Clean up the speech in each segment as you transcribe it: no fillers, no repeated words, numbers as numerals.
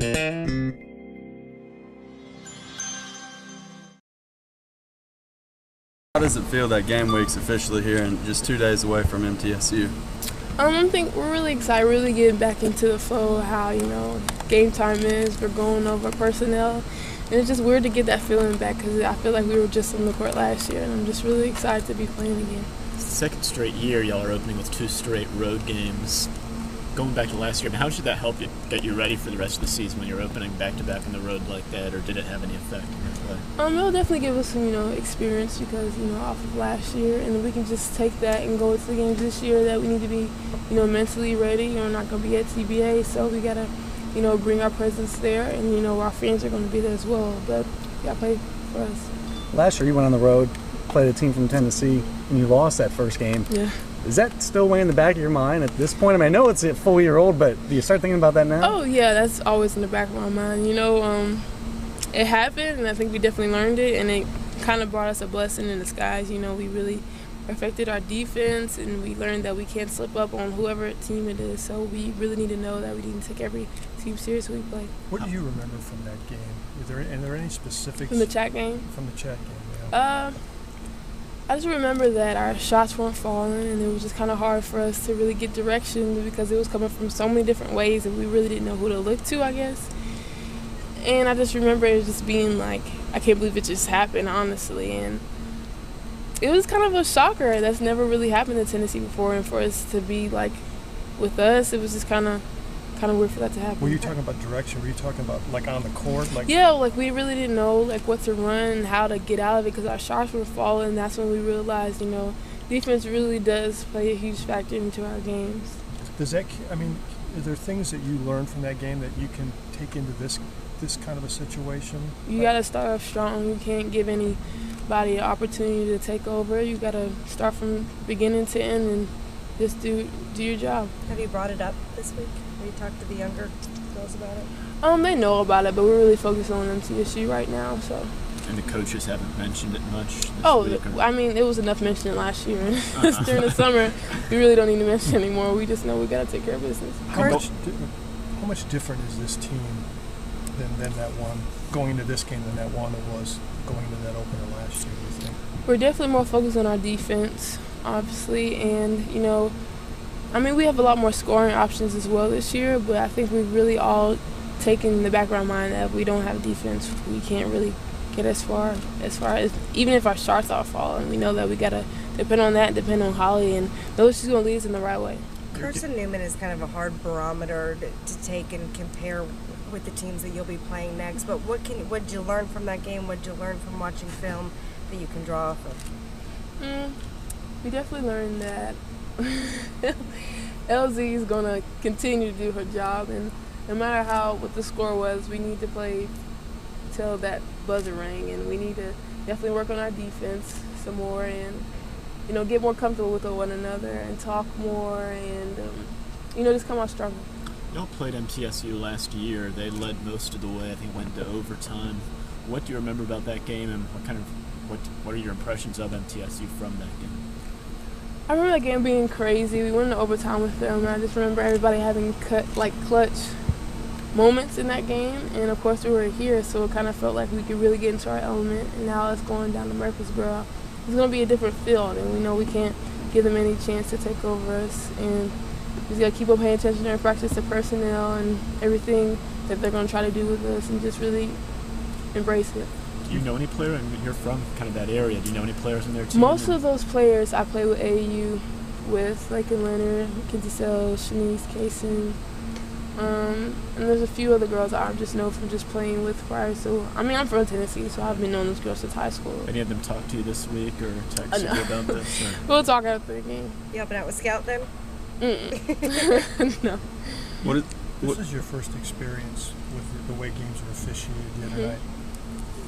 How does it feel that game week's officially here and just 2 days away from MTSU? I think we're really excited, really getting back into the flow of how, game time is. We're going over personnel. And it's just weird to get that feeling back because I feel like we were just on the court last year, and I'm just really excited to be playing again. It's the second straight year y'all are opening with 2 straight road games. Going back to last year, how should that help you get you ready for the rest of the season when you're opening back-to-back on the road like that, or did it have any effect on your play? It'll definitely give us some, experience because, off of last year, and we can just take that and go to the games this year that we need to be, mentally ready. We're not going to be at TBA, so we got to, bring our presence there, and, our fans are going to be there as well, but you got to play for us. Last year you went on the road, played a team from Tennessee, and you lost that first game. Yeah. Is that still way in the back of your mind at this point? I know it's a full year old, but do you start thinking about that now? Oh, yeah, that's always in the back of my mind. It happened, and I think we definitely learned it, and it kind of brought us a blessing in disguise. We really perfected our defense, and we learned that we can't slip up on whoever team it is. So we really need to know that we need to take every team seriously we play. What do you remember from that game? Are there any specifics? From the chat game? From the chat game, yeah. I just remember that our shots weren't falling, and it was just kind of hard for us to really get direction because it was coming from so many different ways, and we really didn't know who to look to, I guess. And I just remember it just being like, I can't believe it just happened, honestly. And it was kind of a shocker. That's never really happened in Tennessee before, and for us to be like with us, it was just kind of weird for that to happen. Were you talking about direction? Were you talking about like on the court? Yeah, we really didn't know what to run, how to get out of it because our shots were falling. That's when we realized, defense really does play a huge factor into our games. Are there things that you learned from that game that you can take into this kind of a situation? You got to start off strong. You can't give anybody an opportunity to take over. You got to start from beginning to end and just do your job. Have you brought it up this week? Have you talked to the younger girls about it? They know about it, but we're really focused on MTSU right now. So. And the coaches haven't mentioned it much this week? It was enough mentioning last year. During the summer, we really don't need to mention anymore. We just know we got to take care of business. How much different is this team than that one going into this game than that one that was going into that opener last year, do you think? We're definitely more focused on our defense, obviously, and we have a lot more scoring options as well this year, but I think we've really all taken in the back of our mind that if we don't have defense, we can't really get as far as even if our shots are falling. We know that we got to depend on that, depend on Holly, and those she's going to lead us in the right way. Carson Newman is kind of a hard barometer to take and compare with the teams that you'll be playing next, but what did you learn from that game? What did you learn from watching film that you can draw off of? We definitely learned that LZ is going to continue to do her job, and no matter what the score was, we need to play till that buzzer rang, and we need to definitely work on our defense some more and get more comfortable with one another and talk more and just come out stronger. Y'all played MTSU last year. They led most of the way. I think went to overtime. What do you remember about that game, and what are your impressions of MTSU from that game? I remember that game being crazy. We went into overtime with them, and I just remember everybody having clutch moments in that game. And of course, we were here, so it kind of felt like we could really get into our element. And now it's going down to Murfreesboro. It's going to be a different field, and we know we can't give them any chance to take over us. And we just got to keep on paying attention and practice the personnel and everything that they're going to try to do with us, and just really embrace it. Do you know any player? You're from kind of that area. Do you know any players in their team? Most of those players I play with AAU with, like in Leonard, Mackenzie Sells, Shanice, Kaysen. And there's a few other girls I just know from just playing with prior. So, I'm from Tennessee, so I've been knowing those girls since high school. Any of them talk to you this week or text you about this? Or? We'll talk after the game. You helping out with Scout then? No. This is your first experience with the way games were officiated the other night.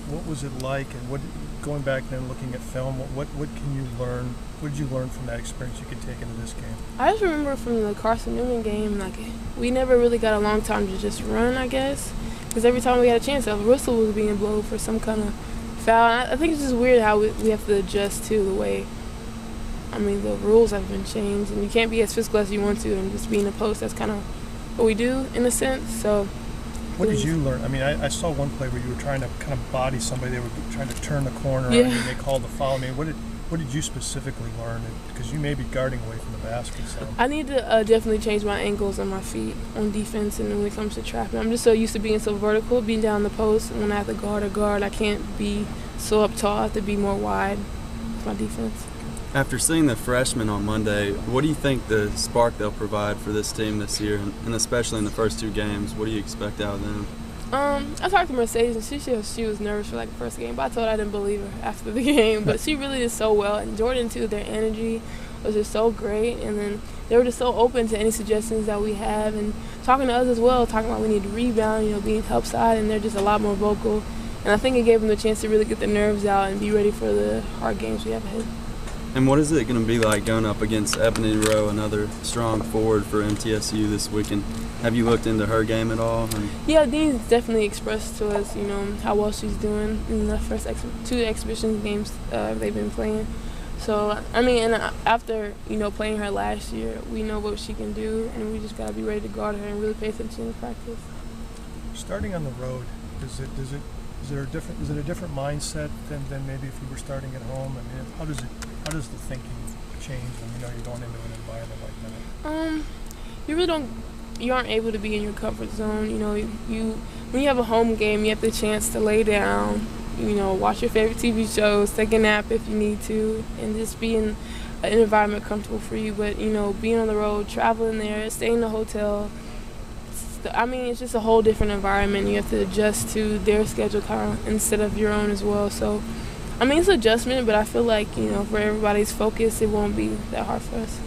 What was it like, and going back and looking at film, what can you learn? What did you learn from that experience you could take into this game? I just remember from the Carson Newman game, we never really got a long time to just run, I guess, because every time we had a chance, a whistle was being blown for some kind of foul. And I think it's just weird how we have to adjust to the way. The rules have been changed, and you can't be as physical as you want to and just be in the post. That's kind of what we do in a sense. So What did you learn? I mean, I saw one play where you were trying to kind of body somebody. They were trying to turn the corner Yeah. on you, and they called the foul. I mean, what did you specifically learn? Because you may be guarding away from the basket. So I need to definitely change my ankles and my feet on defense, and when it comes to trapping, I'm just so used to being so vertical, being down the post. And when I have to guard, I can't be so up tall. I have to be more wide with my defense. After seeing the freshmen on Monday, what do you think the spark they'll provide for this team this year, and especially in the first 2 games? What do you expect out of them? I talked to Mercedes, and she said she was nervous for like the first game, but I told her I didn't believe her after the game. But she really did so well, and Jordan too. Their energy was just so great, and then they were just so open to any suggestions that we have, and talking to us as well, talking about we need to rebound, being help side, and they're just a lot more vocal. And I think it gave them the chance to really get the nerves out and be ready for the hard games we have ahead. And what is it going to be like going up against Ebony Rowe, another strong forward for MTSU this weekend? Have you looked into her game at all? Yeah, Dean's definitely expressed to us, how well she's doing in the first 2 exhibition games they've been playing. So, I mean, and after, playing her last year, we know what she can do, and we just got to be ready to guard her and really pay attention in practice. starting on the road, is it a different mindset than maybe if you were starting at home? I mean, how does the thinking change when you're going into an environment like that? You aren't able to be in your comfort zone. When you have a home game, you have the chance to lay down, watch your favorite TV shows, take a nap if you need to, and just be in an environment comfortable for you. But being on the road, traveling there, staying in a hotel, it's just a whole different environment. You have to adjust to their schedule instead of your own as well. So, it's an adjustment, but I feel like, for everybody's focus, it won't be that hard for us.